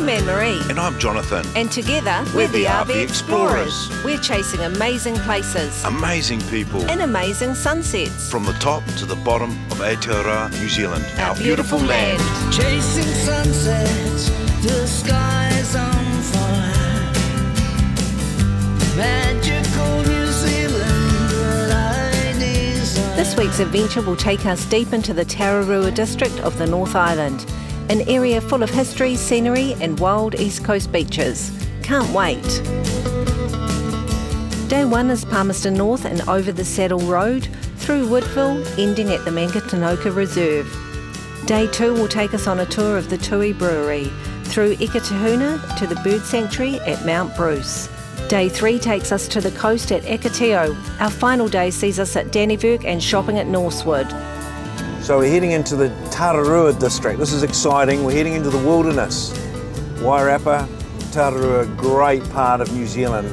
I'm Anne-Marie. And I'm Jonathan. And together, We're the RV Explorers. We're chasing amazing places. Amazing people. And amazing sunsets. From the top to the bottom of Tararua, New Zealand. Our beautiful land. Chasing sunsets, the sky's on fire. Magical New Zealand that I desire. This week's adventure will take us deep into the Tararua district of the North Island, an area full of history, scenery and wild East Coast beaches. Can't wait. Day 1 is Palmerston North and over the Saddle Road, through Woodville, ending at the Mangatinoka Reserve. Day 2 will take us on a tour of the Tui Brewery, through Ekatahuna to the Bird Sanctuary at Mount Bruce. Day 3 takes us to the coast at Ekateo. Our final day sees us at Dannevirke and shopping at Norsewood. So we're heading into the Tararua district. This is exciting. We're heading into the wilderness. Wairarapa, Tararua, great part of New Zealand.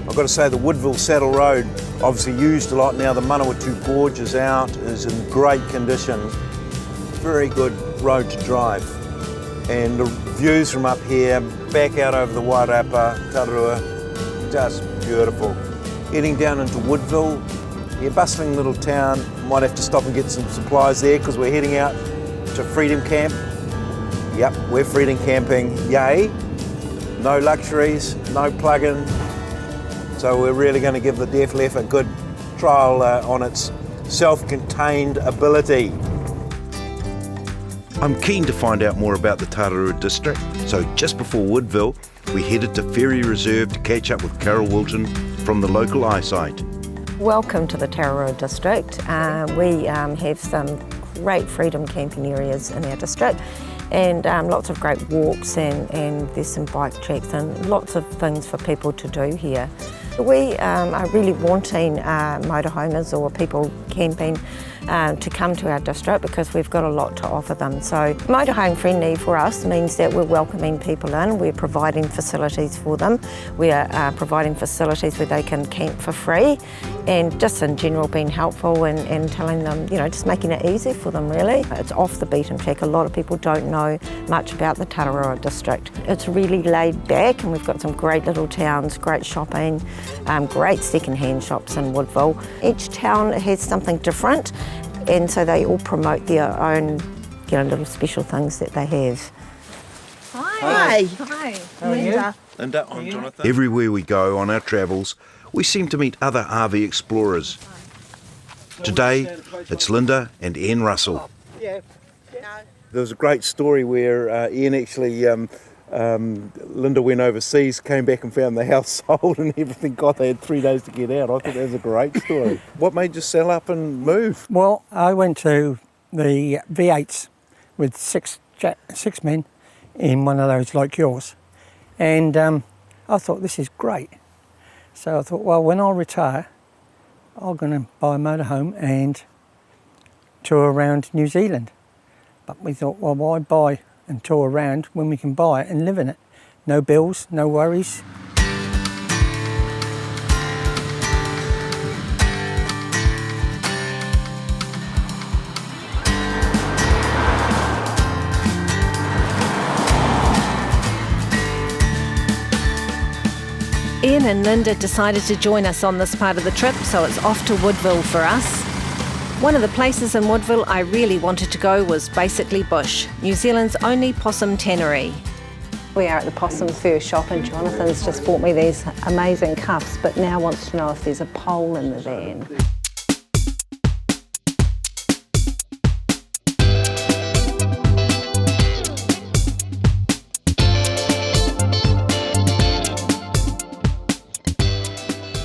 I've got to say the Woodville Saddle Road, obviously used a lot now. The Manawatu Gorge is out, is in great condition. Very good road to drive. And the views from up here, back out over the Wairarapa, Tararua, just beautiful. Heading down into Woodville, a bustling little town. Might have to stop and get some supplies there because we're heading out to Freedom Camp. Yep, we're freedom camping, yay. No luxuries, no plug-in. So we're really going to give the Def Lef a good trial on its self-contained ability. I'm keen to find out more about the Tararua district, so just before Woodville, we headed to Ferry Reserve to catch up with Carol Wilton from the local eyesight. Welcome to the Tararua district. We have some great freedom camping areas in our district and lots of great walks and there's some bike tracks and lots of things for people to do here. We are really wanting motorhomers or people camping to come to our district because we've got a lot to offer them. So motorhome friendly for us means that we're welcoming people in, we're providing facilities for them, we are providing facilities where they can camp for free and just in general being helpful and telling them, you know, just making it easy for them really. It's off the beaten track. A lot of people don't know much about the Tararua district. It's really laid back and we've got some great little towns, great shopping, great second-hand shops in Woodville. Each town has something different and so they all promote their own, you know, little special things that they have. Hi. How are you? Linda, I'm Jonathan. Everywhere we go on our travels, we seem to meet other RV explorers. Today, it's Linda and Ian Russell. There was a great story where Ian actually, Linda went overseas, came back and found the house sold and everything. God, they had 3 days to get out. I thought that was a great story. What made you sell up and move? Well, I went to the V8s with six men in one of those like yours. And I thought, this is great. So I thought, well, when I retire, I'm going to buy a motorhome and tour around New Zealand. But we thought, well, why buy and tour around when we can buy it and live in it? No bills, no worries. Ian and Linda decided to join us on this part of the trip, so it's off to Woodville for us. One of the places in Woodville I really wanted to go was basically bush, New Zealand's only possum tannery. We are at the possum fur shop and Jonathan's just bought me these amazing cuffs, but now wants to know if there's a pole in the van.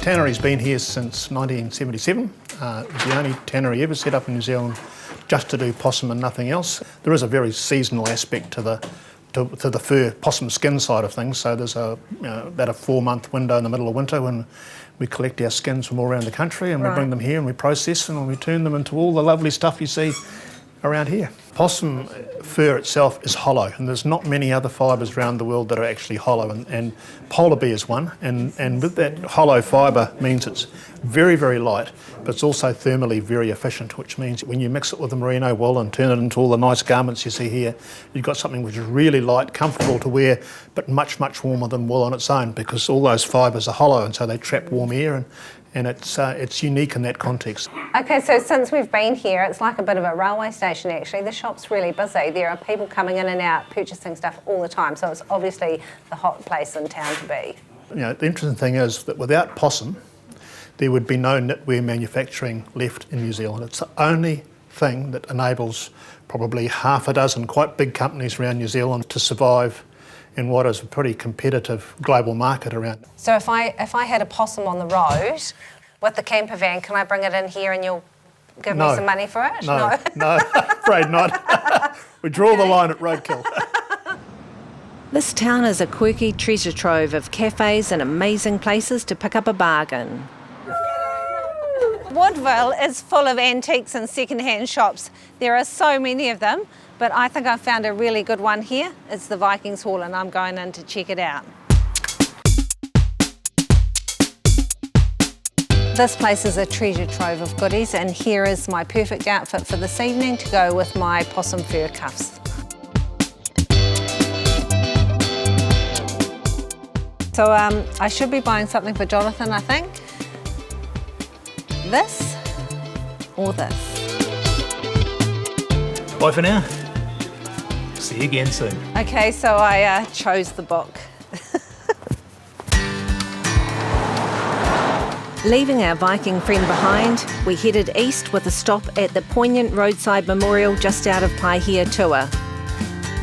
Tannery's been here since 1977. It was the only tannery ever set up in New Zealand just to do possum and nothing else. There is a very seasonal aspect to the fur possum skin side of things. So there's about a 4-month window in the middle of winter when we collect our skins from all around the country and we bring them here and we process them and we turn them into all the lovely stuff you see around here. Possum fur itself is hollow, and there's not many other fibres around the world that are actually hollow, and polar bear is one, and with that hollow fibre means it's very, very light, but it's also thermally very efficient, which means when you mix it with the merino wool and turn it into all the nice garments you see here, you've got something which is really light, comfortable to wear, but much, much warmer than wool on its own, because all those fibres are hollow, and so they trap warm air, and it's unique in that context. Okay, so since we've been here, it's like a bit of a railway station actually. The shop's really busy. There are people coming in and out purchasing stuff all the time, so it's obviously the hot place in town to be. You know, the interesting thing is that without possum, there would be no knitwear manufacturing left in New Zealand. It's the only thing that enables probably half a dozen quite big companies around New Zealand to survive in what is a pretty competitive global market around. So if I had a possum on the road with the camper van, can I bring it in here and you'll give me some money for it? No, afraid not. We draw the line at roadkill. This town is a quirky treasure trove of cafes and amazing places to pick up a bargain. Woodville is full of antiques and second-hand shops. There are so many of them, but I think I've found a really good one here. It's the Vikings Hall, and I'm going in to check it out. This place is a treasure trove of goodies, and here is my perfect outfit for this evening to go with my possum fur cuffs. So I should be buying something for Jonathan, I think. This or this. Bye for now. See you again soon. Okay, so I chose the book. Leaving our Viking friend behind, we headed east with a stop at the poignant roadside memorial just out of Paihia-Tua.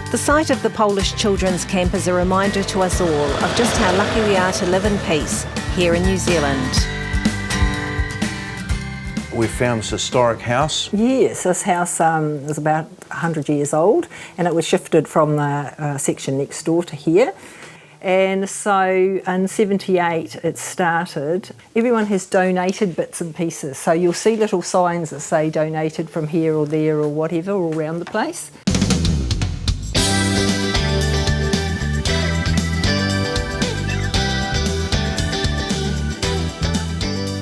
The sight of the Polish children's camp is a reminder to us all of just how lucky we are to live in peace here in New Zealand. We found this historic house. Yes, this house is about 100 years old, and it was shifted from the section next door to here. And so in 78 it started. Everyone has donated bits and pieces, so you'll see little signs that say donated from here or there or whatever all around the place.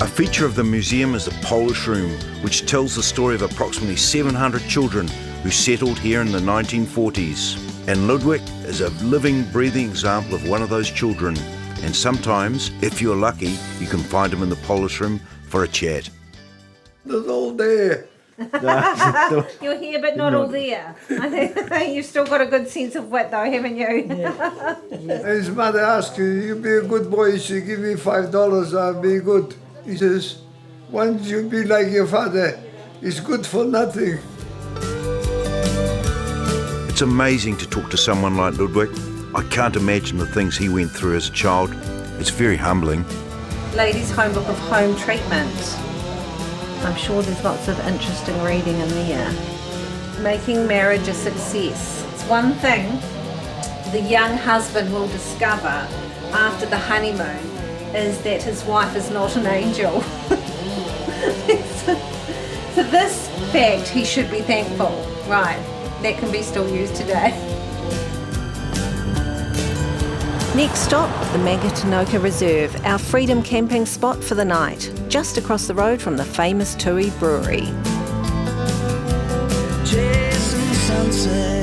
A feature of the museum is the Polish Room, which tells the story of approximately 700 children who settled here in the 1940s. And Ludwig is a living, breathing example of one of those children. And sometimes, if you're lucky, you can find him in the Polish Room for a chat. Not all there. You're here but not all there. I think you've still got a good sense of wit though, haven't you? His mother asked you be a good boy, she give me $5, I'll be good. He says, once you be like your father, it's good for nothing. It's amazing to talk to someone like Ludwig. I can't imagine the things he went through as a child. It's very humbling. Ladies' Home Book of Home Treatment. I'm sure there's lots of interesting reading in there. Making marriage a success. It's one thing the young husband will discover after the honeymoon is that his wife is not an angel. For this fact, he should be thankful. Right, that can be still used today. Next stop, the Mangatinoka Reserve, our freedom camping spot for the night, just across the road from the famous Tui Brewery. Chasing sunsets.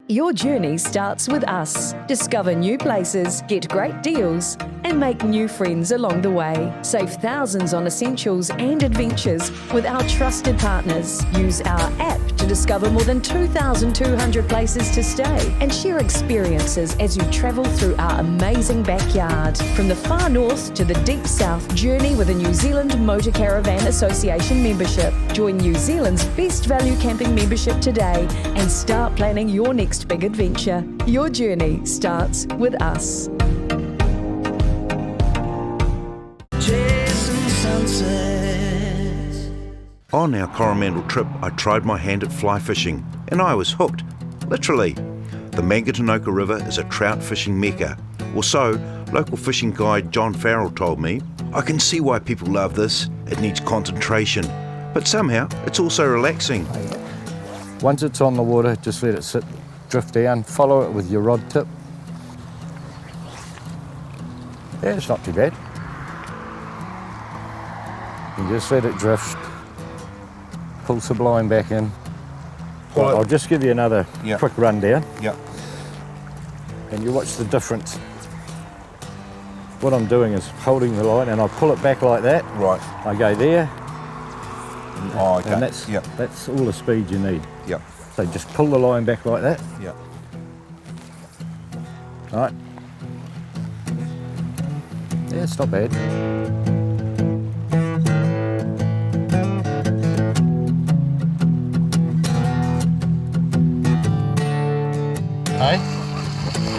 Your journey starts with us. Discover new places, get great deals, and make new friends along the way. Save thousands on essentials and adventures with our trusted partners. Use our app to discover more than 2,200 places to stay and share experiences as you travel through our amazing backyard. From the far north to the deep south, journey with a New Zealand Motor Caravan Association membership. Join New Zealand's best value camping membership today and start planning your next big adventure. Your journey starts with us. Chasing sunsets. On our Coromandel trip, I tried my hand at fly fishing, and I was hooked, literally. The Mangatinoka River is a trout fishing mecca, or so local fishing guide John Farrell told me. I can see why people love this. It needs concentration, but somehow it's also relaxing. Once it's on the water, just let it sit, drift down, follow it with your rod tip. Yeah, it's not too bad. You just let it drift, pull some line back in. Well, I'll just give you another quick rundown. Yep. And you watch the difference. What I'm doing is holding the line and I pull it back like that. Right. I go there. Oh, okay. And that's all the speed you need. Yep. So just pull the line back like that. Yep. All right. Yeah, it's not bad. Hey?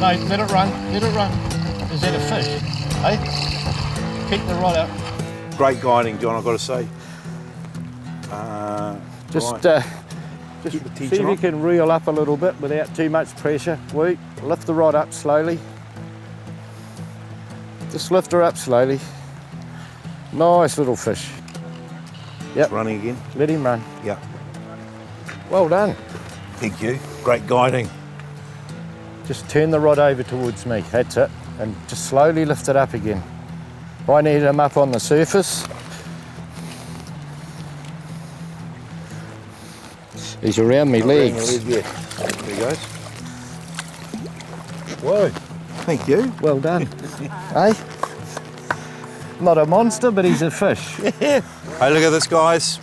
No, let it run, let it run. Is that a fish? Hey? Keep the rod out. Great guiding, John, I've got to say. Just Keep the see if tension you on. can reel up a little bit without too much pressure. Lift the rod up slowly. Just lift her up slowly. Nice little fish. Yep. Running again. Let him run. Yeah. Well done. Thank you. Great guiding. Just turn the rod over towards me. That's it. And just slowly lift it up again. I need him up on the surface. He's around me legs. Yeah. There he goes. Whoa. Thank you. Well done. Hey? Not a monster, but he's a fish. Yeah. Hey, look at this, guys.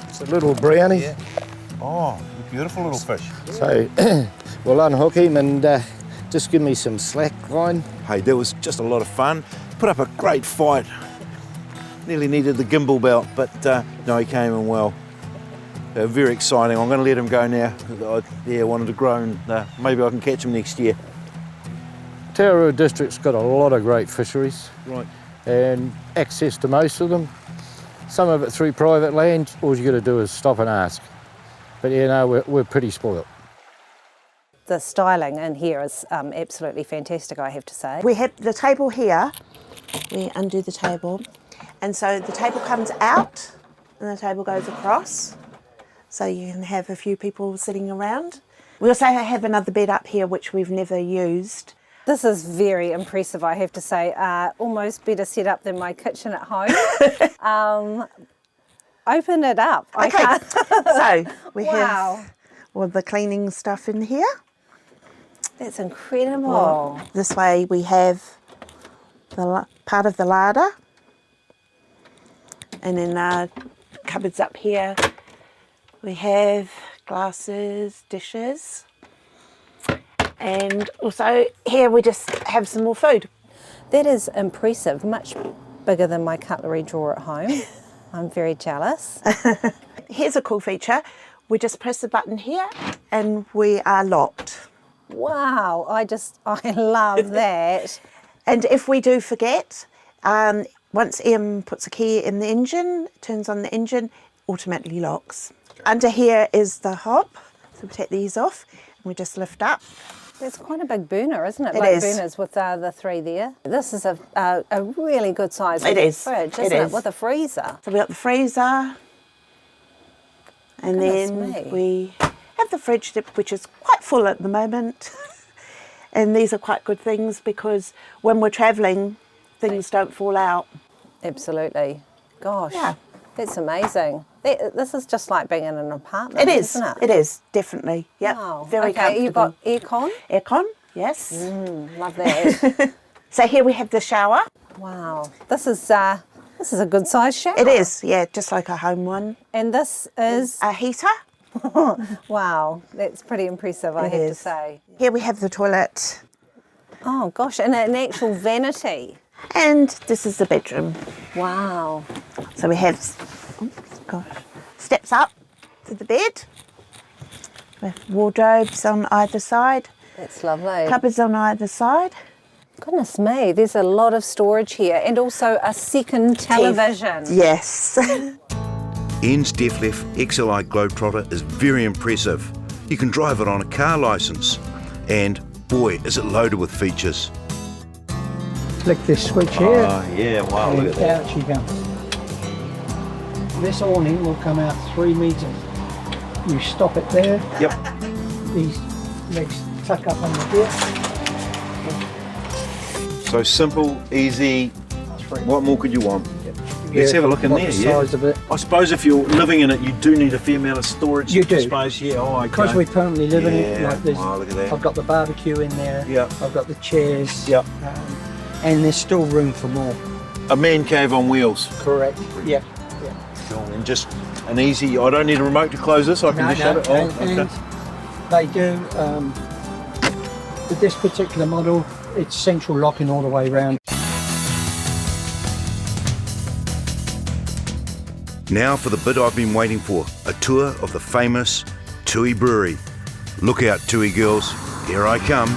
It's a little brownie. Yeah. Oh, beautiful little fish. So we'll unhook him and just give me some slack line. Hey, that was just a lot of fun. Put up a great fight. Nearly needed the gimbal belt, but no, he came in well. Very exciting. I'm going to let him go now. I wanted to grow and maybe I can catch him next year. Tararua District's got a lot of great fisheries. Right. And access to most of them. Some of it through private land. All you got to do is stop and ask. But you know, we're pretty spoilt. The styling in here is absolutely fantastic, I have to say. We have the table here. We undo the table. And so the table comes out and the table goes across. So you can have a few people sitting around. We also have another bed up here which we've never used. This is very impressive, I have to say. Almost better set up than my kitchen at home. Open it up. Okay, so we Wow. have all the cleaning stuff in here. That's incredible. Well, this way we have the part of the larder. And then cupboards up here. We have glasses, dishes. And also here we just have some more food. That is impressive, much bigger than my cutlery drawer at home. I'm very jealous. Here's a cool feature. We just press the button here and we are locked. Wow, I love that. And if we do forget, once Em puts a key in the engine, turns on the engine, automatically locks. Under here is the hob, so we take these off and we just lift up. That's quite a big burner, isn't it? It like is. burners with the three there. This is a really good size It is. fridge, It isn't it? is. With a freezer. So we got the freezer, and Goodness then me. we have the fridge, which is quite full at the moment. And these are quite good things because when we're travelling, things don't fall out. Absolutely. Gosh, Yeah. that's amazing. This is just like being in an apartment, It is. isn't it? It is, definitely. Yep. Wow. Very okay, you've comfortable. got aircon? Aircon, yes. Love that. So here we have the shower. Wow. This is a good size shower. It is, yeah, just like a home one. And this is, A heater. wow, that's pretty impressive, I It have to is. say. Here we have the toilet. Oh gosh, and an actual vanity. And this is the bedroom. Wow. So we have steps up to the bed with wardrobes on either side, That's lovely. cupboards on either side. Goodness me, there's a lot of storage here and also a second television. Yes. Ann's Deflef XLI Globetrotter is very impressive. You can drive it on a car licence. And boy, is it loaded with features. Flick this switch here, yeah, wow, and out she comes. this awning will come out 3 metres. You stop it there. Yep. These legs tuck up under here. So simple, easy. What more could you want? Let's have a look in there. The size of it. I suppose if you're living in it, you do need a fair amount of storage You do. space. Yeah. Oh, okay. Because we permanently live in it. Yeah. Like this, Wow, look at that. I've got the barbecue in there. Yeah. I've got the chairs. Yeah. And there's still room for more. A man cave on wheels. Correct. Yeah. Cool. And just an easy. I don't need a remote to close this. I can just shut it. Oh, And they do. With this particular model, it's central locking all the way around. Now for the bit I've been waiting for, a tour of the famous Tui Brewery. Look out, Tui girls, here I come.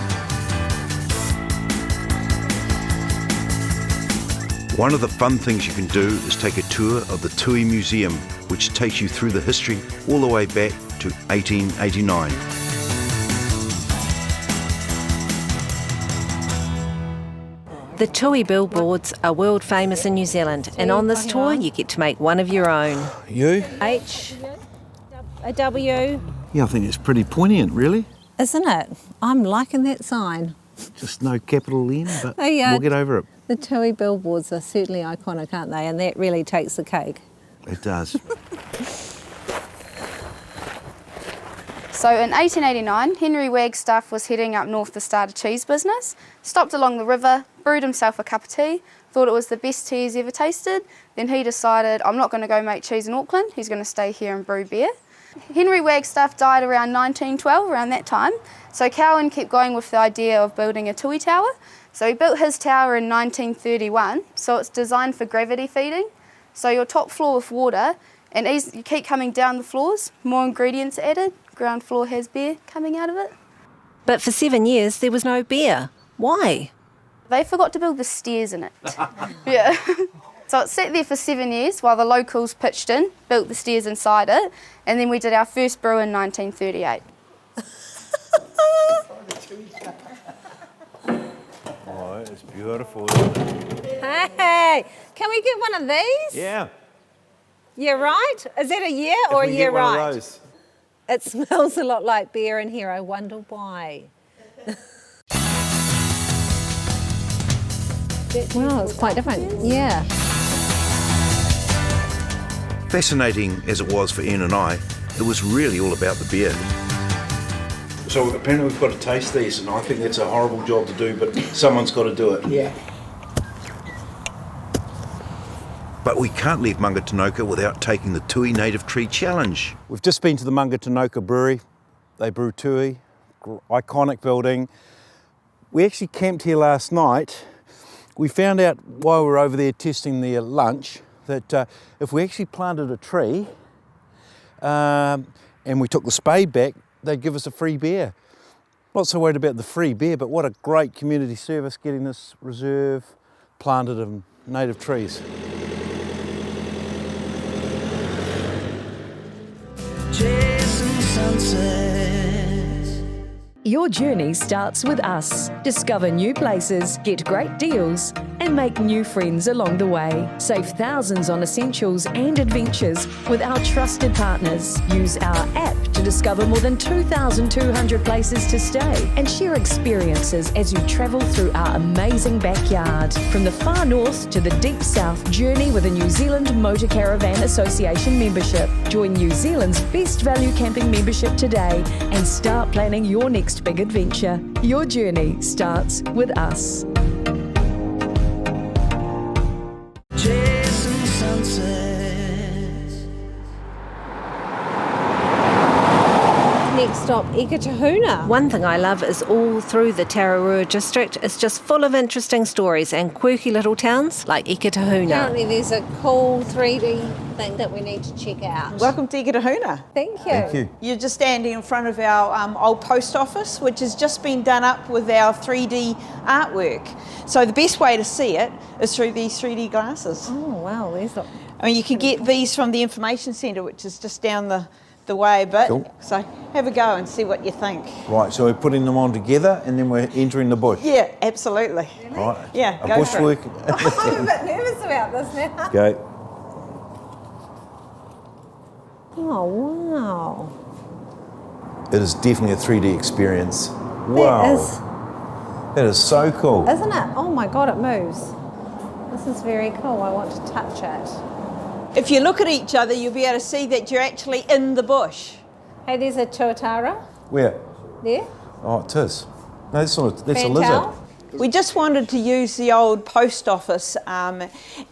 One of the fun things you can do is take a tour of the Tui Museum, which takes you through the history all the way back to 1889. The Tui billboards are world famous in New Zealand, and on this tour you get to make one of your own. You? H, a W. Yeah, I think it's pretty poignant, really. Isn't it? I'm liking that sign. Just no capital N, but They, we'll get over it. The Tui billboards are certainly iconic, aren't they? And that really takes the cake. It does. So in 1889, Henry Wagstaff was heading up north to start a cheese business, stopped along the river, brewed himself a cup of tea, thought it was the best tea he's ever tasted. Then he decided, I'm not going to go make cheese in Auckland, he's going to stay here and brew beer. Henry Wagstaff died around 1912, around that time. So Cowan kept going with the idea of building a Tui tower. So he built his tower in 1931, so it's designed for gravity feeding. So your top floor with water, and you keep coming down the floors, more ingredients are added, ground floor has beer coming out of it. But for 7 years there was no beer. Why? They forgot to build the stairs in it. Yeah. So it sat there for 7 years while the locals pitched in, built the stairs inside it, and then we did our first brew in 1938. Oh, it's beautiful, isn't it? Hey, can we get one of these? Yeah. Year right? Is that a year or a year right? It smells a lot like beer in here. I wonder why. Wow, it's quite different. Yeah. Fascinating as it was for Ian and I, it was really all about the beer. So apparently we've got to taste these, and I think that's a horrible job to do, but someone's got to do it. Yeah. But we can't leave Mangatinoka without taking the Tui Native Tree Challenge. We've just been to the Mangatinoka Brewery. They brew Tui, iconic building. We actually camped here last night. We found out while we were over there testing their lunch that if we actually planted a tree and we took the spade back, they'd give us a free beer. Not so worried about the free beer, but what a great community service getting this reserve planted of native trees. Chasing sunsets. Your journey starts with us. Discover new places, get great deals, and make new friends along the way. Save thousands on essentials and adventures with our trusted partners. Use our app to discover more than 2,200 places to stay and share experiences as you travel through our amazing backyard. From the far north to the deep south, journey with a New Zealand Motor Caravan Association membership. Join New Zealand's best value camping membership today and start planning your next big adventure. Your journey starts with us. Chasing sunsets. Next stop, Ikatahuna. One thing I love is all through the Tararua district, it's just full of interesting stories and quirky little towns like Ikatahuna. Apparently there's a cool 3D thing that we need to check out. Welcome to Ikatahuna. Thank you. Thank you. You're just standing in front of our old post office, which has just been done up with our 3D artwork. So the best way to see it is through these 3D glasses. Oh wow, these look. I mean, you can get these from the information centre, which is just down the way a bit. Cool. So have a go and see what you think. Right, so we're putting them on together and then we're entering the bush. Yeah, absolutely. Right. Yeah, a go bushwork. for it. I'm a bit nervous about this now. Go. Oh, wow. It is definitely a 3D experience. Wow. That is so cool. Isn't it? Oh my God, it moves. This is very cool. I want to touch it. If you look at each other, you'll be able to see that you're actually in the bush. Hey, there's a tuatara. Where? There. Oh, it is. No, that's a lizard. We just wanted to use the old post office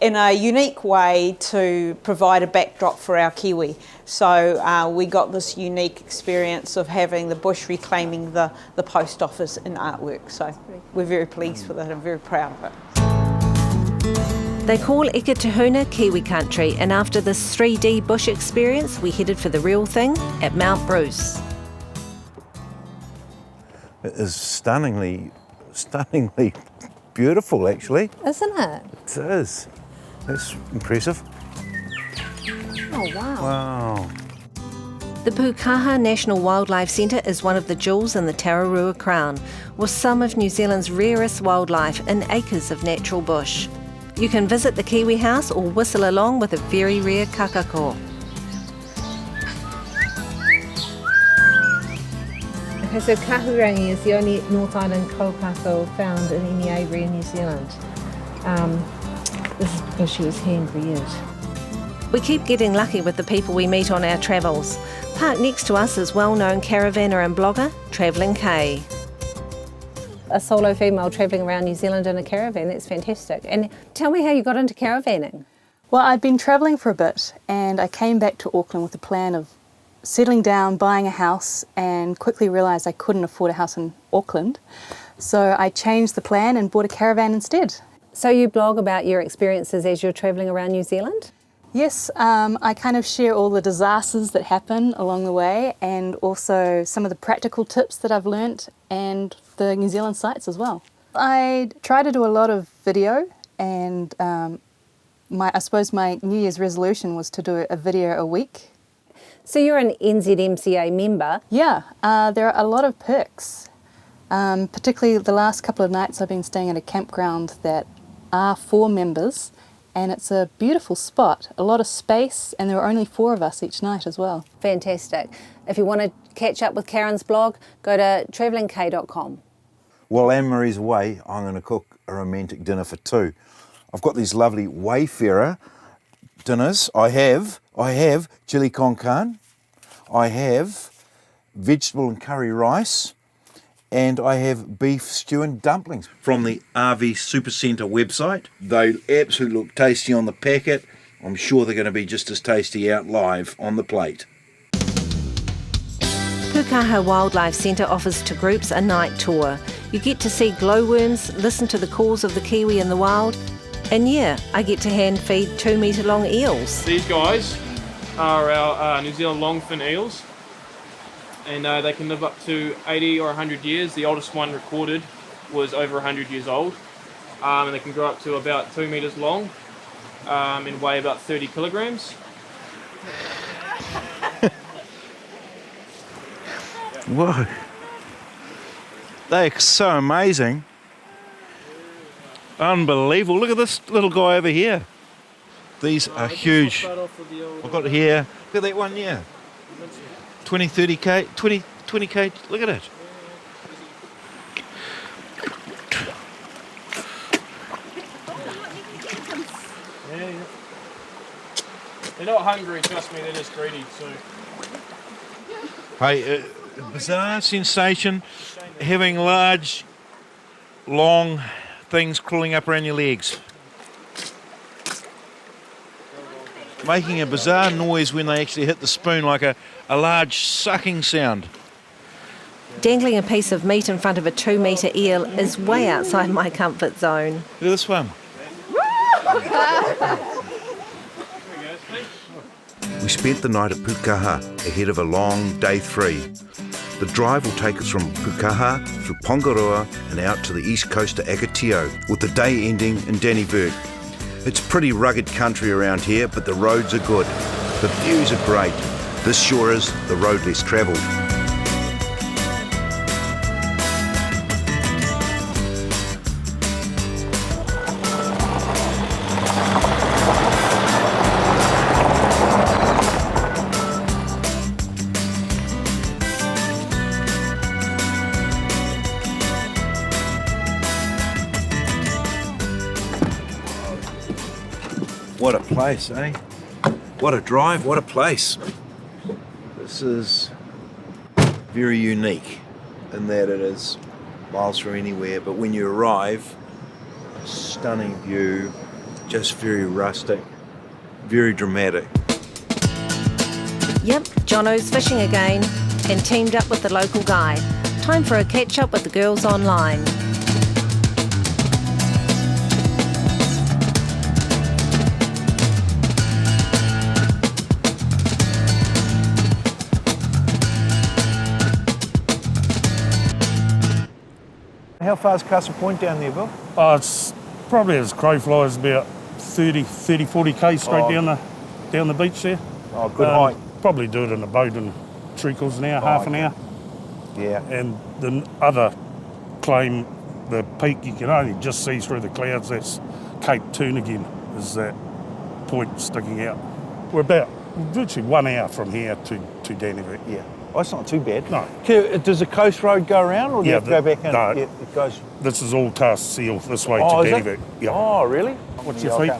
in a unique way to provide a backdrop for our kiwi. So we got this unique experience of having the bush reclaiming the post office in artwork. So we're very pleased with it and very proud of it. They call Ikitahuna Kiwi country, and after this 3D bush experience, we headed for the real thing at Mount Bruce. It is stunningly beautiful, actually. Isn't it? It is. That's impressive. Oh, wow. Wow. The Pukaha National Wildlife Centre is one of the jewels in the Tararua Crown, with some of New Zealand's rarest wildlife in acres of natural bush. You can visit the Kiwi House or whistle along with a very rare kakako. Okay, so kahurangi is the only North Island kaupako found in any aviary in New Zealand. This is because she was hand-reared. We keep getting lucky with the people we meet on our travels. Parked next to us is well-known caravanner and blogger, Travelling Kay. A solo female travelling around New Zealand in a caravan, that's fantastic. And tell me how you got into caravanning. Well, I'd been travelling for a bit and I came back to Auckland with a plan of settling down, buying a house, and quickly realised I couldn't afford a house in Auckland. So I changed the plan and bought a caravan instead. So you blog about your experiences as you're travelling around New Zealand? Yes, I kind of share all the disasters that happen along the way and also some of the practical tips that I've learnt and the New Zealand sites as well. I try to do a lot of video and I suppose my New Year's resolution was to do a video a week. So you're an NZMCA member? Yeah, there are a lot of perks. Particularly the last couple of nights I've been staying at a campground that are for members, and it's a beautiful spot, a lot of space, and there are only 4 of us each night as well. Fantastic. If you want to catch up with Karen's blog, go to travellingk.com. While Anne-Marie's away, I'm going to cook a romantic dinner for 2. I've got these lovely Wayfarer dinners. I have chili con carne, I have vegetable and curry rice, and I have beef stew and dumplings from the RV Supercentre website. They absolutely look tasty on the packet. I'm sure they're going to be just as tasty out live on the plate. Pukaha Wildlife Centre offers to groups a night tour. You get to see glowworms, listen to the calls of the kiwi in the wild, and yeah, I get to hand feed 2-metre long eels. These guys are our New Zealand longfin eels, and they can live up to 80 or 100 years. The oldest one recorded was over 100 years old, and they can grow up to about 2 metres long and weigh about 30 kilograms. Whoa. They're so amazing. Unbelievable. Look at this little guy over here. These are huge. I've got here, look at that one, yeah. 20, 30k, 20k, look at it. Yeah. They're not hungry, trust me, they're just greedy. So. Hey, bizarre sensation having large, long things crawling up around your legs. Making a bizarre noise when they actually hit the spoon, like a large sucking sound. Dangling a piece of meat in front of a 2-metre eel is way outside my comfort zone. Look at this one. We spent the night at Pukaha ahead of a long day 3. The drive will take us from Pukaha through Pongaroa and out to the east coast to Akatio, with the day ending in Dannevirke. It's pretty rugged country around here, but the roads are good. The views are great. This sure is the road less travelled. What a place, eh? What a drive, what a place. This is very unique in that it is miles from anywhere, but when you arrive, stunning view, just very rustic, very dramatic. Yep, Jonno's fishing again and teamed up with the local guy. Time for a catch-up with the girls online. How far is Castle Point down there, Bill? Oh, it's probably as crow flies about 40 k straight down the beach there. Oh, good height. Probably do it in a boat in treacles an hour, half an hour. Yeah. And the other claim, the peak you can only just see through the clouds, that's Cape Toon again, is that point sticking out. We're about virtually 1 hour from here to Dannevirke. Yeah. Oh, it's not too bad. No. Does the coast road go around, or do you have to go back in? No, Yeah, it goes. This is all cast seal this way to Is it? Dannevirke. Yeah. Oh, really? What's your feet?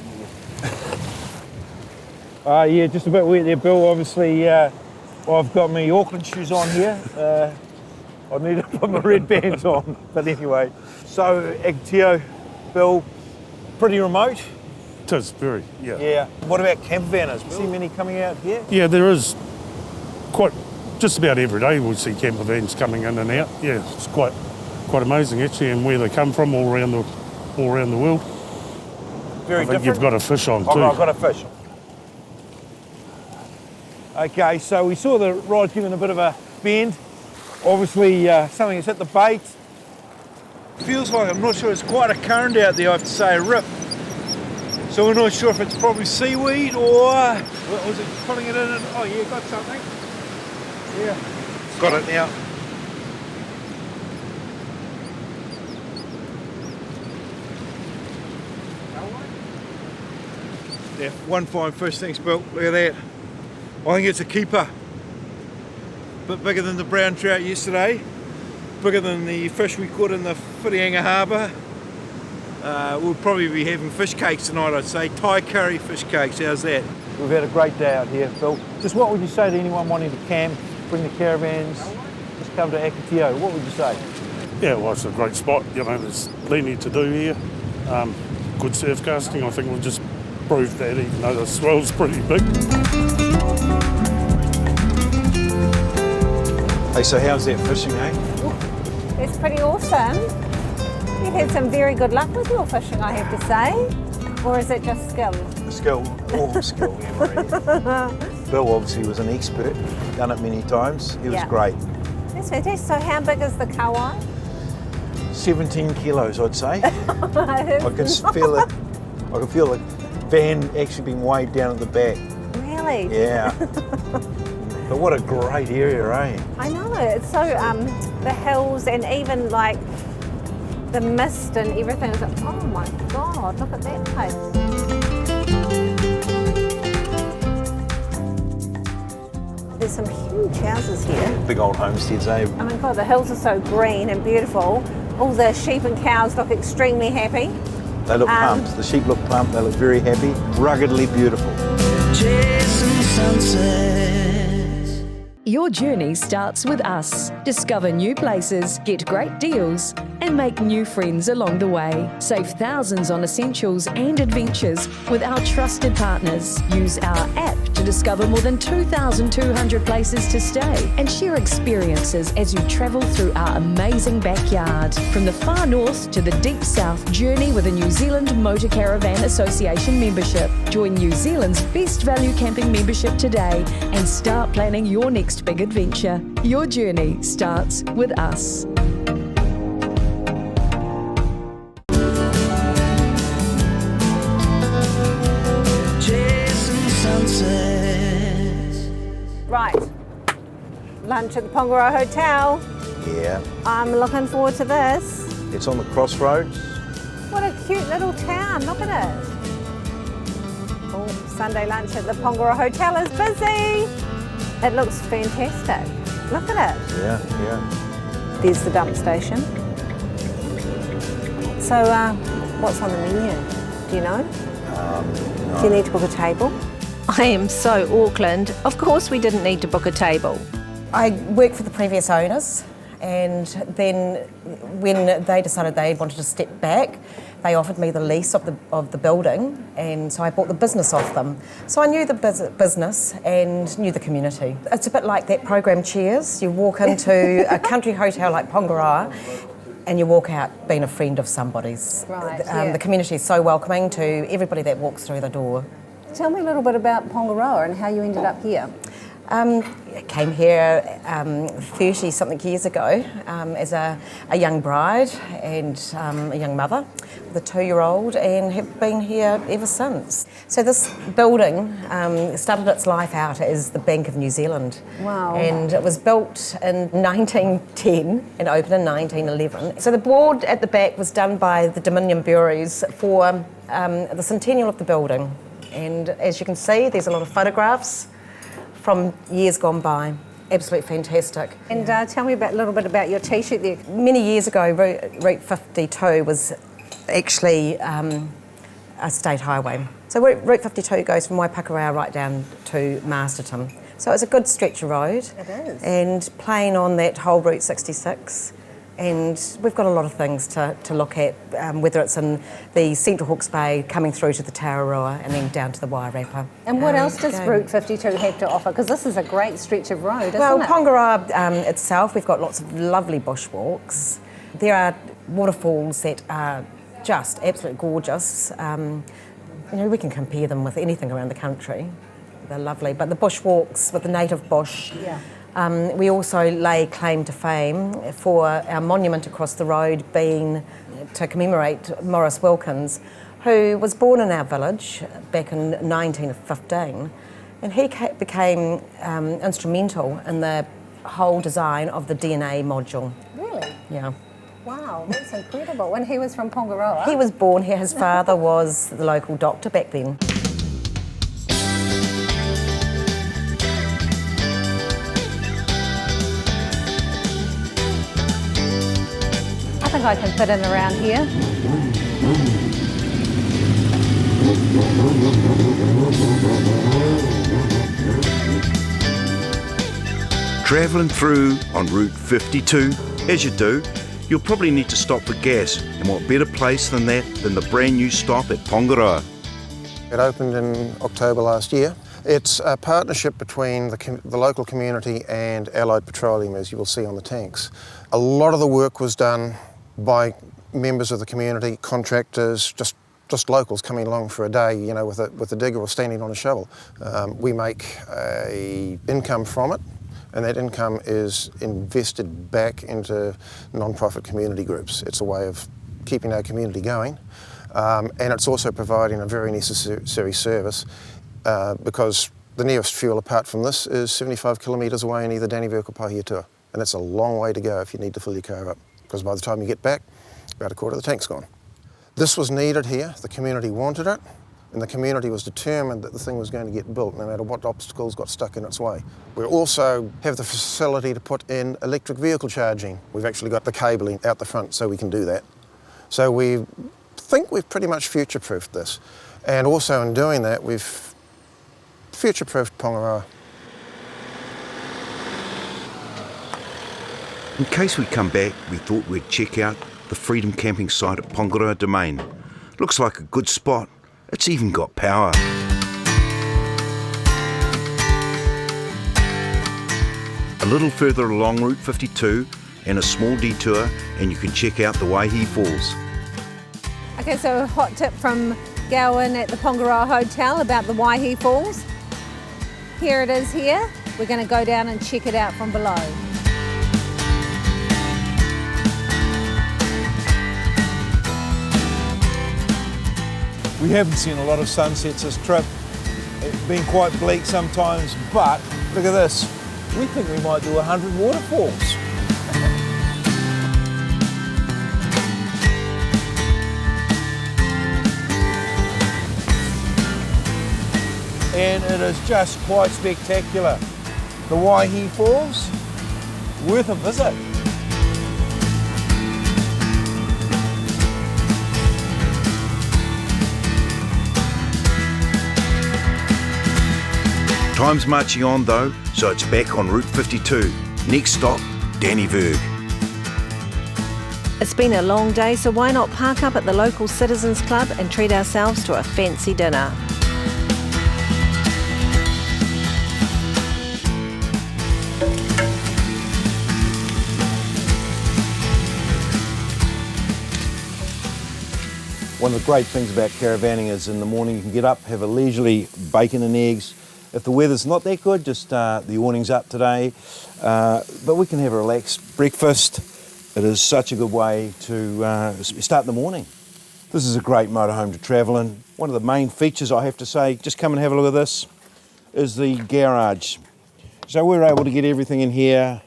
Yeah, just a bit wet there, Bill. Obviously, I've got my Auckland shoes on here. I need to put my red bands on. But anyway, so Akatio, Bill, pretty remote. It is, very, yeah. Yeah. What about camper vanners? See many coming out here? Yeah, there is just about every day we see camper vans coming in and out. Yeah, it's quite amazing actually, and where they come from all around the world. Very I think different. you've got a fish on too. I've got a fish. Okay, so we saw the rod giving a bit of a bend. Obviously, something has hit the bait. Feels like, I'm not sure, it's quite a current out there, I have to say, a rip. So we're not sure if it's probably seaweed or, what was it, pulling it in and, oh yeah, got something. Yeah, got it now. Yeah, one fine fish, thanks Bill, look at that. I think it's a keeper. Bit bigger than the brown trout yesterday, bigger than the fish we caught in the Whitianga Harbour. We'll probably be having fish cakes tonight, I'd say. Thai curry fish cakes, how's that? We've had a great day out here, Bill. Just what would you say to anyone wanting to camp, bring the caravans, just come to Akatio? What would you say? Yeah, well, it's a great spot. You know, there's plenty to do here. Good surf casting. I think we've just proved that, even though the swell's pretty big. Hey, so how's that fishing, eh? It's pretty awesome. You've had some very good luck with your fishing, I have to say. Or is it just skill? Skill, all skill, Ann-Marie. Bill obviously was an expert, done it many times. He was great. That's fantastic. So how big is the kawai? 17 kilos, I'd say. I can feel it. I can feel the van actually being weighed down at the back. Really? Yeah. But what a great area, eh? I know, it's so, the hills and even like the mist and everything. It's like, oh my God, look at that place. There's some huge houses here. Big old homesteads, eh? Oh my God, the hills are so green and beautiful. All the sheep and cows look extremely happy. They look pumped. The sheep look pumped. They look very happy. Ruggedly beautiful. Chasing sunsets. Your journey starts with us. Discover new places, get great deals, and make new friends along the way. Save thousands on essentials and adventures with our trusted partners. Use our app to discover more than 2,200 places to stay and share experiences as you travel through our amazing backyard. From the far north to the deep south, journey with a New Zealand Motor Caravan Association membership. Join New Zealand's best value camping membership today and start planning your next big adventure. Your journey starts with us. Right, lunch at the Pongaroa Hotel. Yeah. I'm looking forward to this. It's on the crossroads. What a cute little town, look at it. Oh, Sunday lunch at the Pongaroa Hotel is busy. It looks fantastic. Look at it. Yeah, yeah. There's the dump station. So, what's on the menu? Do you know? Do you need to book a table? I am so Auckland. Of course we didn't need to book a table. I worked for the previous owners, and then when they decided they wanted to step back, they offered me the lease of the building, and so I bought the business off them. So I knew the business and knew the community. It's a bit like that program Cheers. You walk into a country hotel like Pongaroa and you walk out being a friend of somebody's. Right, The community is so welcoming to everybody that walks through the door. Tell me a little bit about Pongaroa and how you ended up here. I came here 30-something years ago as a young bride and a young mother with a 2-year-old, and have been here ever since. So this building started its life out as the Bank of New Zealand. Wow. And it was built in 1910 and opened in 1911. So the board at the back was done by the Dominion Breweries for the centennial of the building. And as you can see, there's a lot of photographs from years gone by. Absolutely fantastic. And tell me a little bit about your T-shirt there. Many years ago, Route 52 was actually a state highway. So Route 52 goes from Waipakarau right down to Masterton. So it's a good stretch of road. It is. And playing on that whole Route 66. And we've got a lot of things to look at, whether it's in the Central Hawke's Bay, coming through to the Tararua and then down to the Wairarapa. And what else does Route 52 have to offer? Because this is a great stretch of road, isn't it? Well, Pongaroa itself, we've got lots of lovely bushwalks. There are waterfalls that are just absolutely gorgeous. We can compare them with anything around the country. They're lovely. But the bushwalks with the native bush. Yeah. We also lay claim to fame for our monument across the road being to commemorate Maurice Wilkins, who was born in our village back in 1915, and he became instrumental in the whole design of the DNA module. Really? Yeah. Wow, that's incredible. And he was from Pongaroa? He was born here. His father was the local doctor back then. I think I can fit in around here. Travelling through on Route 52, as you do, you'll probably need to stop for gas, and what better place than that than the brand new stop at Pongaroa. It opened in October last year. It's a partnership between the local community and Allied Petroleum, as you will see on the tanks. A lot of the work was done by members of the community, contractors, just locals coming along for a day, with a digger or standing on a shovel. We make a income from it, and that income is invested back into non-profit community groups. It's a way of keeping our community going, and it's also providing a very necessary service because the nearest fuel apart from this is 75 kilometres away in either Dannevirke or Pahiatua, and that's a long way to go if you need to fill your car up, because by the time you get back, about a quarter of the tank's gone. This was needed here, the community wanted it, and the community was determined that the thing was going to get built no matter what obstacles got stuck in its way. We also have the facility to put in electric vehicle charging. We've actually got the cabling out the front so we can do that. So we think we've pretty much future-proofed this. And also in doing that, we've future-proofed Pongaroa. In case we come back, we thought we'd check out the Freedom Camping site at Pongaroa Domain. Looks like a good spot. It's even got power. A little further along Route 52 and a small detour and you can check out the Waihi Falls. Okay, so a hot tip from Gowan at the Pongaroa Hotel about the Waihi Falls. Here it is here. We're going to go down and check it out from below. We haven't seen a lot of sunsets this trip. It's been quite bleak sometimes, but look at this. We think we might do 100 waterfalls. And it is just quite spectacular. The Waihi Falls, worth a visit. Time's marching on though, so it's back on Route 52. Next stop, Dannevirke. It's been a long day, so why not park up at the local Citizens Club and treat ourselves to a fancy dinner. One of the great things about caravanning is in the morning you can get up, have a leisurely bacon and eggs. If the weather's not that good, just the awning's up today. But we can have a relaxed breakfast. It is such a good way to start the morning. This is a great motorhome to travel in. One of the main features, I have to say, just come and have a look at this, is the garage. So we're able to get everything in here,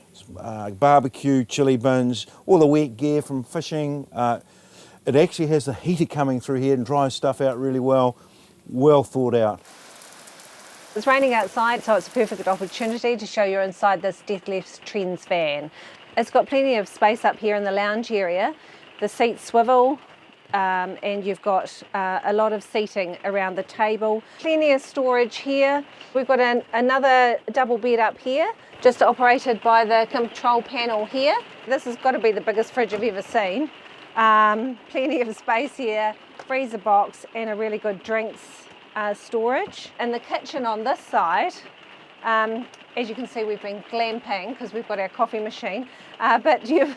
barbecue, chili bins, all the wet gear from fishing. It actually has the heater coming through here and dries stuff out really well. Well thought out. It's raining outside, so it's a perfect opportunity to show you inside this Death Left Trends van. It's got plenty of space up here in the lounge area. The seats swivel, and you've got a lot of seating around the table. Plenty of storage here. We've got another double bed up here, just operated by the control panel here. This has got to be the biggest fridge I've ever seen. Plenty of space here, freezer box and a really good drinks storage. And the kitchen on this side, as you can see, we've been glamping because we've got our coffee machine, but you've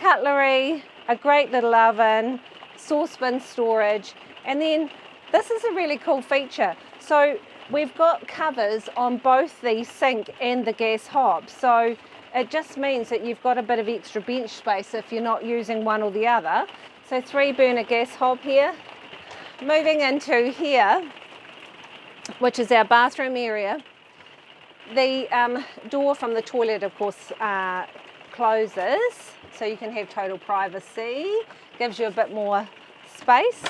cutlery, a great little oven, saucepan storage, and then this is a really cool feature. So we've got covers on both the sink and the gas hob. So it just means that you've got a bit of extra bench space if you're not using one or the other. So 3 burner gas hob here. Moving into here, which is our bathroom area. The door from the toilet, of course, closes, so you can have total privacy. Gives you a bit more space.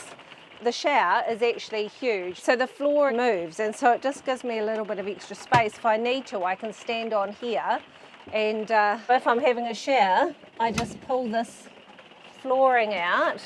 The shower is actually huge, so the floor moves, and so it just gives me a little bit of extra space. If I need to, I can stand on here. And if I'm having a shower, I just pull this flooring out,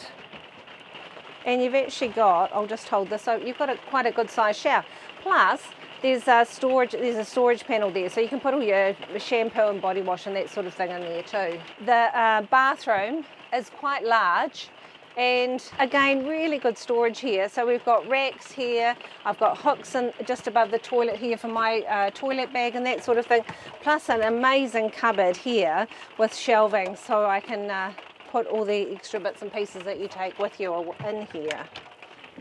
and you've actually got, I'll just hold this, so you've got quite a good sized shower. Plus, there's a storage panel there, so you can put all your shampoo and body wash and that sort of thing in there too. The bathroom is quite large, and again, really good storage here. So we've got racks here, I've got hooks just above the toilet here for my toilet bag and that sort of thing, plus an amazing cupboard here with shelving, so I can put all the extra bits and pieces that you take with you in here.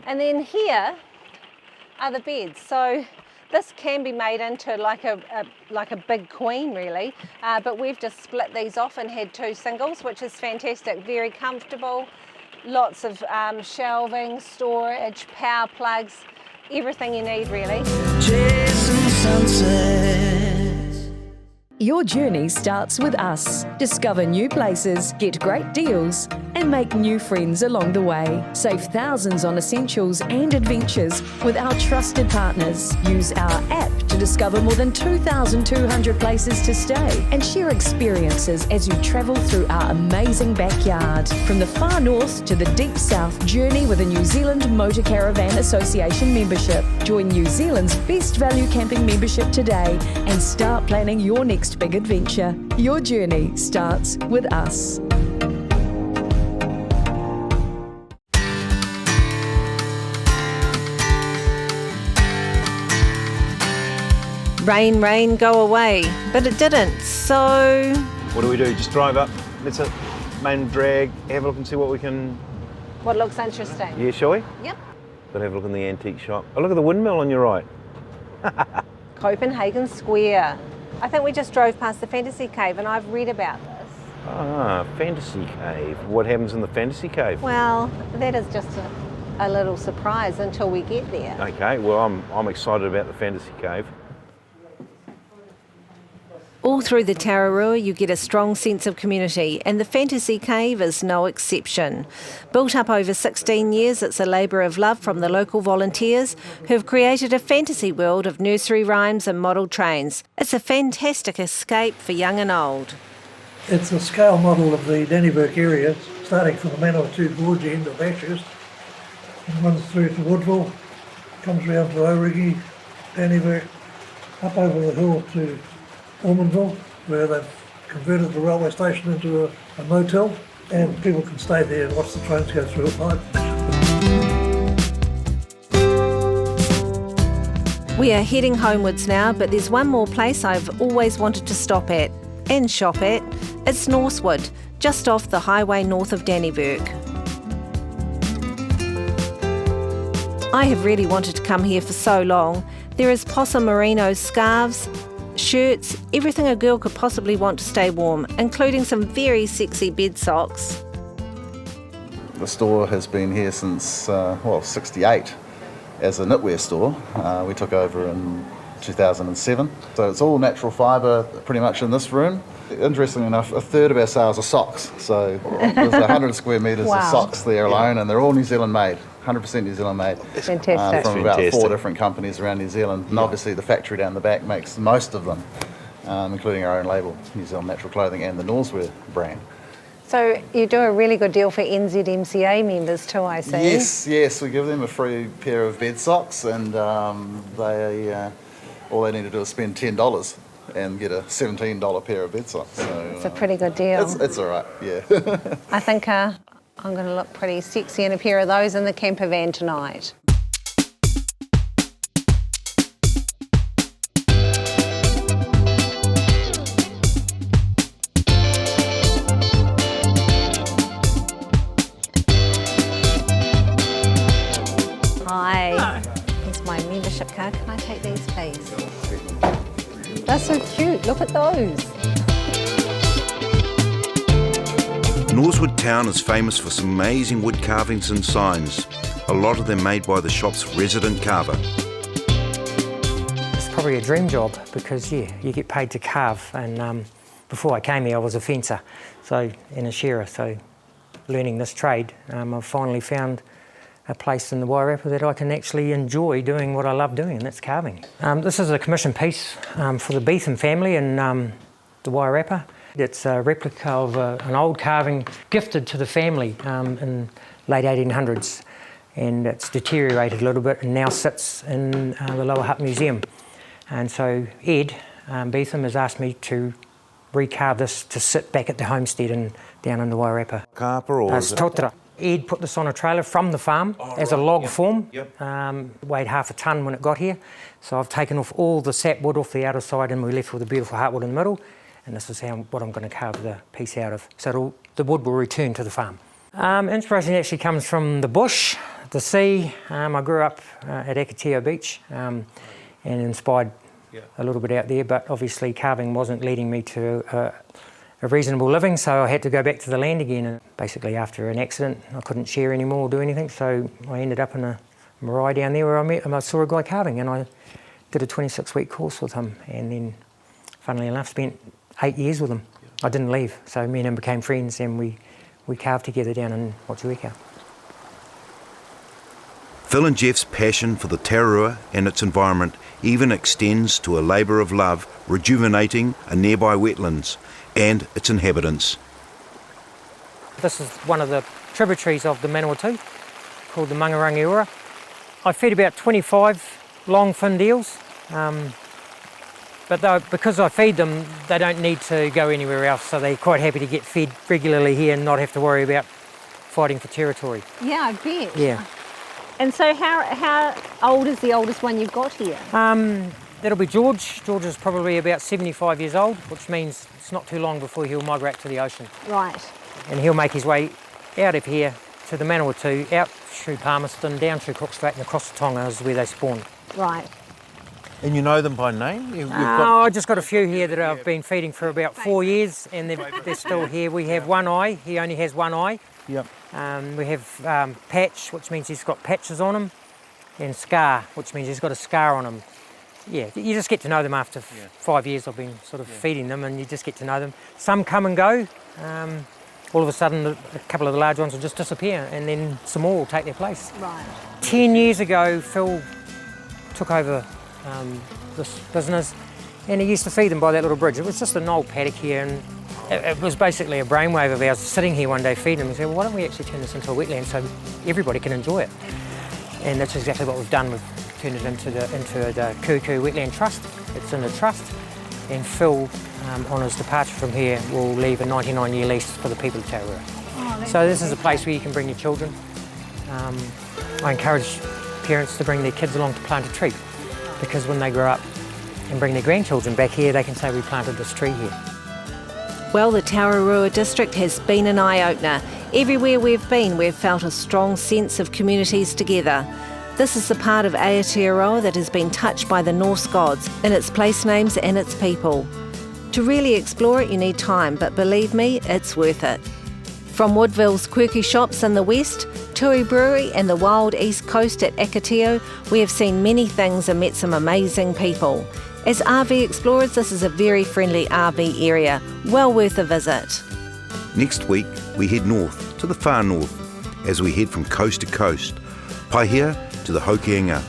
And then here are the beds. So this can be made into like a big queen really, but we've just split these off and had 2 singles, which is fantastic, very comfortable. Lots of shelving, storage, power plugs, everything you need really. Chasing sunsets. Your journey starts with us. Discover new places, get great deals, and make new friends along the way. Save thousands on essentials and adventures with our trusted partners. Use our app to discover more than 2,200 places to stay and share experiences as you travel through our amazing backyard. From the far north to the deep south, journey with a New Zealand Motor Caravan Association membership. Join New Zealand's best value camping membership today and start planning your next big adventure. Your journey starts with us. Rain, rain, go away. But it didn't, so... What do? Just drive up, let's main drag, have a look and see what we can... What looks interesting? Yeah, shall we? Yep. But have a look in the antique shop. Oh, look at the windmill on your right. Copenhagen Square. I think we just drove past the Fantasy Cave and I've read about this. Ah, Fantasy Cave. What happens in the Fantasy Cave? Well, that is just a little surprise until we get there. Okay, well I'm excited about the Fantasy Cave. All through the Tararua, you get a strong sense of community, and the Fantasy Cave is no exception. Built up over 16 years, it's a labour of love from the local volunteers who have created a fantasy world of nursery rhymes and model trains. It's a fantastic escape for young and old. It's a scale model of the Dannevirke area, starting from the Manawatu Gorge end of Ashurst, and runs through to Woodville, comes round to Origi, Dannevirke, up over the hill to Ormondville, where they've converted the railway station into a motel, and people can stay there and watch the trains go through at night. We are heading homewards now, but there's one more place I've always wanted to stop at and shop at. It's Northwood, just off the highway north of Dannevirke. I have really wanted to come here for so long. There is Possum Merino scarves, shirts, everything a girl could possibly want to stay warm, including some very sexy bed socks. The store has been here since, 68 as a knitwear store. We took over in 2007. So it's all natural fibre pretty much in this room. Interestingly enough, a third of our sales are socks. So there's 100 square metres of socks there alone, and they're all New Zealand made. 100% New Zealand made. Fantastic. From about 4 different companies around New Zealand. And obviously the factory down the back makes most of them, including our own label, New Zealand Natural Clothing, and the Northwood brand. So you do a really good deal for NZMCA members too, I see. Yes, we give them a free pair of bed socks, and they all they need to do is spend $10 and get a $17 pair of bed socks. So, it's a pretty good deal. It's all right, yeah. I think I'm going to look pretty sexy in a pair of those in the camper van tonight. Hi. Here's my membership card. Can I take these, please? They're so cute. Look at those. Northwood Town is famous for some amazing wood carvings and signs, a lot of them made by the shop's resident carver. It's probably a dream job because, you get paid to carve, and before I came here I was a fencer and a shearer, so learning this trade, I've finally found a place in the Wairarapa that I can actually enjoy doing what I love doing, and that's carving. This is a commission piece for the Beetham family in the Wairarapa. It's a replica of an old carving gifted to the family in late 1800s, and it's deteriorated a little bit and now sits in the Lower Hutt Museum. And so Ed Beetham has asked me to recarve this to sit back at the homestead down in the Wairarapa. Carper or It's totara. Ed put this on a trailer from the farm as a log form. Weighed half a tonne when it got here. So I've taken off all the sapwood off the outer side, and we're left with a beautiful heartwood in the middle. And this is what I'm going to carve the piece out of. So the wood will return to the farm. Inspiration actually comes from the bush, the sea. I grew up at Akatio Beach and inspired a little bit out there, but obviously carving wasn't leading me to a reasonable living, so I had to go back to the land again. And basically after an accident, I couldn't shear anymore or do anything, so I ended up in a marae down there where I saw a guy carving, and I did a 26-week course with him, and then, funnily enough, spent 8 years with him. I didn't leave, so me and him became friends, and we carved together down in Motueka. Phil and Jeff's passion for the Tararua and its environment even extends to a labour of love rejuvenating a nearby wetlands and its inhabitants. This is one of the tributaries of the Manawatu, called the Mangarangiora. I feed about 25 long finned eels, but because I feed them, they don't need to go anywhere else, so they're quite happy to get fed regularly here and not have to worry about fighting for territory. Yeah, I bet. Yeah. And so how old is the oldest one you've got here? That'll be George. George is probably about 75 years old, which means it's not too long before he'll migrate to the ocean. Right. And he'll make his way out of here to the Manawatu, out through Palmerston, down through Cook Strait and across the Tonga is where they spawn. Right. And you know them by name? I just got a few here that I've been feeding for about 4 years, and they're still here. We have One Eye. He only has one eye. Yep. We have Patch, which means he's got patches on him, and Scar, which means he's got a scar on him. Yeah, you just get to know them after 5 years. I've been sort of feeding them, and you just get to know them. Some come and go. All of a sudden, a couple of the large ones will just disappear, and then some more will take their place. Right. 10 years ago, Phil took over this business, and he used to feed them by that little bridge. It was just an old paddock here, and it was basically a brainwave of ours sitting here one day feeding them and said, well, why don't we actually turn this into a wetland so everybody can enjoy it? And that's exactly what we've done. We've turn it into the Kuku Wetland Trust. It's in the trust, and Phil, on his departure from here, will leave a 99-year lease for the people of Tararua. So this is a place where you can bring your children. I encourage parents to bring their kids along to plant a tree, because when they grow up and bring their grandchildren back here, they can say we planted this tree here. Well, the Tararua district has been an eye-opener. Everywhere we've been, we've felt a strong sense of communities together. This is the part of Aotearoa that has been touched by the Norse gods in its place names and its people. To really explore it, you need time, but believe me, it's worth it. From Woodville's quirky shops in the west, Tui Brewery and the wild east coast at Akatio, we have seen many things and met some amazing people. As RV explorers, this is a very friendly RV area, well worth a visit. Next week, we head north, to the far north, as we head from coast to coast, Paihia to the Hokianga,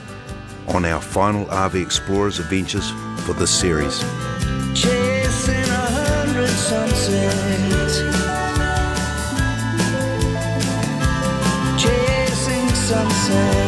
on our final RV Explorers adventures for this series. Chasing 100 sunsets, chasing sunset.